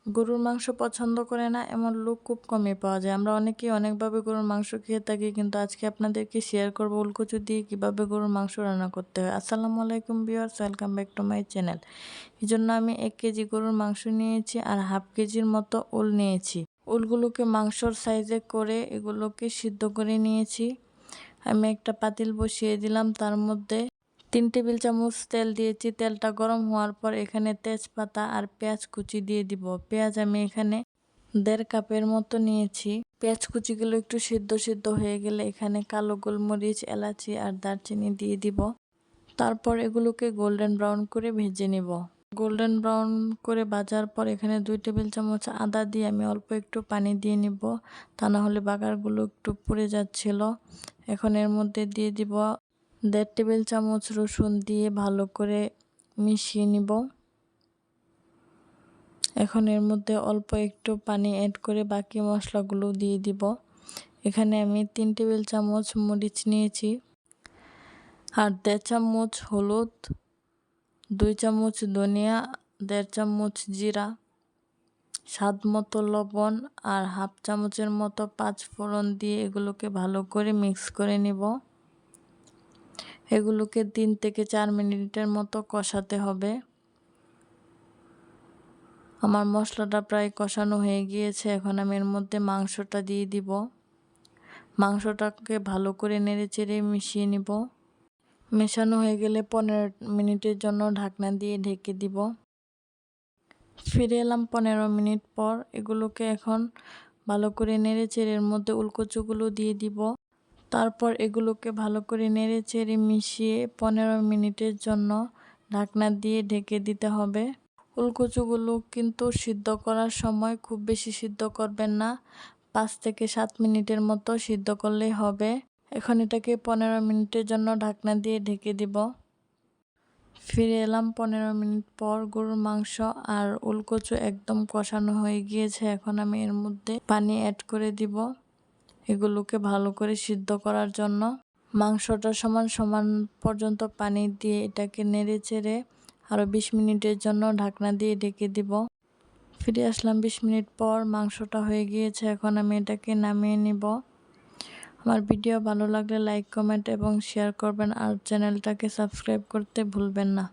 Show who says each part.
Speaker 1: গরুর মাংস পছন্দ করে না এমন লোক খুব কমই পাওয়া যায়। আমরা অনেকেই অনেকভাবে গরুর মাংস খেয়ে থাকি, কিন্তু আজকে আপনাদেরকে শেয়ার করব উলকচু দিয়ে কিভাবে গরুর মাংস রান্না করতে হয়। আসসালামু আলাইকুম viewers, welcome back to my channel. এই জন্য আমি 1 কেজি গরুর মাংস নিয়েছি আর হাফ কেজির মতো উল নিয়েছি। উলগুলোকে মাংসর সাইজে করে এগুলোকে সিদ্ধ করে নিয়েছি। আমি একটা পাতিল বসিয়ে দিলাম, তার মধ্যে 3 টেবিল চামচ তেল দিয়েছি। তেলটা গরম হওয়ার পর এখানে তেজপাতা আর পেঁয়াজ কুচি দিয়ে দিব। পেঁয়াজ আমি এখানে 1.5 কাপের মতো নিয়েছি। পেঁয়াজ কুচিগুলো একটু সিদ্ধ হয়ে গেলে এখানে কালো গোলমরিচ, এলাচি আর দারচিনি দিয়ে দিব। তারপর এগুলোকে গোল্ডেন ব্রাউন করে ভেজে নিব। গোল্ডেন ব্রাউন করে ভাজার পর এখানে 2 টেবিল চামচ আদা দিয়ে আমি অল্প একটু পানি দিয়ে নিব, তা না হলে বাগারগুলো একটু পুড়ে যাচ্ছিল। এখন এর মধ্যে দিয়ে দিব 1.5 টেবিল চামচ রসুন দিয়ে ভালো করে মিশিয়ে নিব। এখন এর মধ্যে অল্প একটু পানি অ্যাড করে বাকি মশলাগুলো দিয়ে দিব। এখানে আমি 3 টেবিল চামচ মরিচ নিয়েছি আর 1.5 চামচ হলুদ, 2 চামচ ধনিয়া, 1.5 চামচ জিরা, স্বাদ মতো লবণ আর হাফ চামচের মতো 5 ফোড়ন দিয়ে এগুলোকে ভালো করে মিক্স করে নিব। এগুলোকে 3 থেকে 4 মিনিটের মতো কষাতে হবে। আমার মশলাটা প্রায় কষানো হয়ে গিয়েছে। এখন আমি এর মধ্যে মাংসটা দিয়ে দিব। মাংসটাকে ভালো করে নেড়েচেড়ে মিশিয়ে নিব। মেশানো হয়ে গেলে 15 মিনিটের জন্য ঢাকনা দিয়ে ঢেকে দিব। ফিরে এলাম 15 মিনিট পর। এগুলোকে এখন ভালো করে নেড়েচেড়ে এর মধ্যে উলকচুগুলো দিয়ে দিব। তারপর এগুলোকে ভালো করে নেড়েচেড়ে মিশিয়ে 15 মিনিটের জন্য ঢাকনা দিয়ে ঢেকে দিতে হবে। উলকচুগুলো কিন্তু সিদ্ধ করার সময় খুব বেশি সিদ্ধ করবেন না, 5 থেকে 7 মিনিটের মতো সিদ্ধ করলেই হবে। এখন এটাকে 15 মিনিটের জন্য ঢাকনা দিয়ে ঢেকে দিব। ফিরে এলাম 15 মিনিট পর। গরুর মাংস আর উলকচু একদম কষানো হয়ে গিয়েছে। এখন আমি এর মধ্যে পানি অ্যাড করে দিব এগুলোকে ভালো করে সিদ্ধ করার জন্য। মাংসটা সমান সমান পর্যন্ত পানি দিয়ে এটাকে নেড়ে চেড়ে আরও 20 মিনিটের জন্য ঢাকনা দিয়ে ঢেকে দিব। ফিরে আসলাম 20 মিনিট পর। মাংসটা হয়ে গিয়েছে। এখন আমি এটাকে নামিয়ে নিব। আমার ভিডিও ভালো লাগলে লাইক, কমেন্ট এবং শেয়ার করবেন আর চ্যানেলটাকে সাবস্ক্রাইব করতে ভুলবেন না।